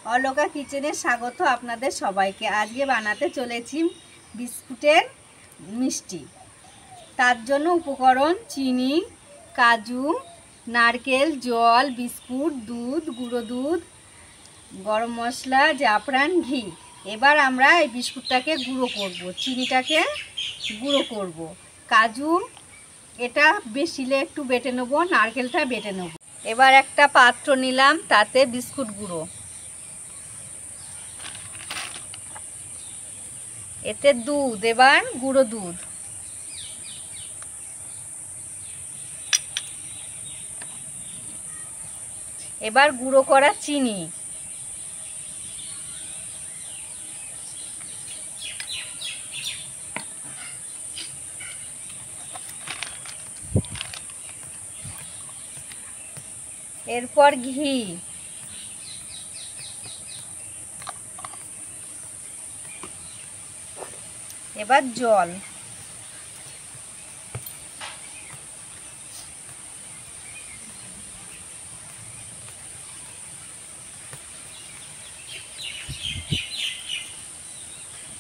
অলকা কিচেনে স্বাগত আপনাদের সবাইকে। আজকে বানাতে চলেছি বিস্কুটের মিষ্টি। তার জন্য উপকরণ চিনি, কাজু, নারকেল, জল, বিস্কুট, দুধ, গুঁড়ো দুধ, গরম মশলা, জাফরান, ঘি। এবার আমরা এই বিস্কুটটাকে গুঁড়ো করব, চিনিটাকে গুঁড়ো করব, কাজু এটা বেশিলে একটু বেটে নেব, নারকেলটা বেটে নেব। এবার একটা পাত্র নিলাম, তাতে বিস্কুট গুঁড়ো, এতে দুধ, এবার গুঁড়ো দুধ, এবার গুঁড়ো করা চিনি, এরপর ঘি, এবার জল,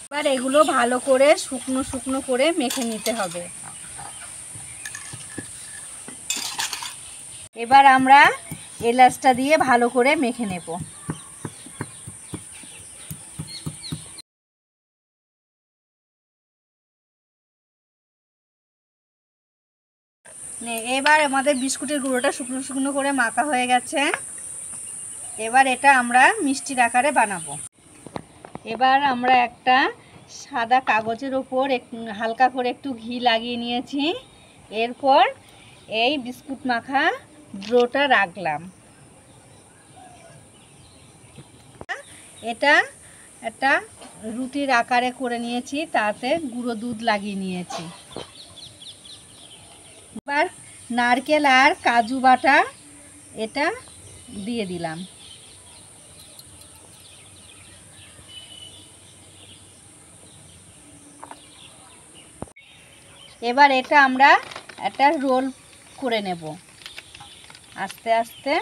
এবার এগুলো ভালো করে শুকনো শুকনো করে মেখে নিতে হবে। এবার আমরা এলাচটা দিয়ে ভালো করে মেখে নেব। এবার আমাদের বিস্কুটের গুঁড়োটা শুকনো শুকনো করে মাখা হয়ে গেছে। এবার এটা আমরা মিষ্টির আকারে বানাবো। এবার আমরা একটা সাদা কাগজের ওপর হালকা করে একটু ঘি লাগিয়ে নিয়েছি। এরপর এই বিস্কুট মাখা ডোটা রাখলাম। এটা একটা রুটির আকারে করে নিয়েছি, তাতে গুঁড়ো দুধ লাগিয়ে নিয়েছি। এবার নারকেল আর কাজু বাটা এটা দিয়ে দিলাম। এবার এটা আমরা একটা রোল করে নেব আস্তে আস্তে।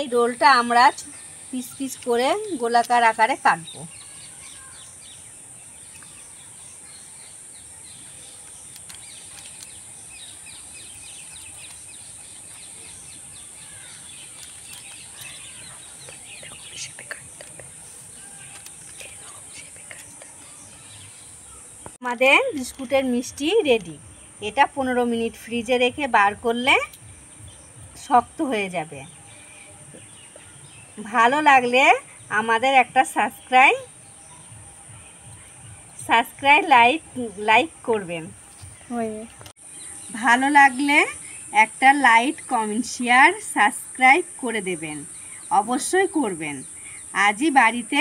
এই রোলটা আমরা পিস পিস করে গোলাকার আকারে কাটবো। আমাদের বিস্কুটের মিষ্টি রেডি। এটা 15 মিনিট ফ্রিজে রেখে বার করলে শক্ত হয়ে যাবে। ভালো লাগলে আমাদের একটা সাবস্ক্রাইব লাইক করবেন। ভালো লাগলে একটা লাইক, কমেন্ট, শেয়ার, সাবস্ক্রাইব করে দেবেন। অবশ্যই করবেন। আজই বাড়িতে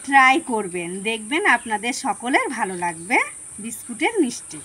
ট্রাই করবেন, দেখবেন আপনাদের সকলের ভালো লাগবে বিস্কুটের মিষ্টি।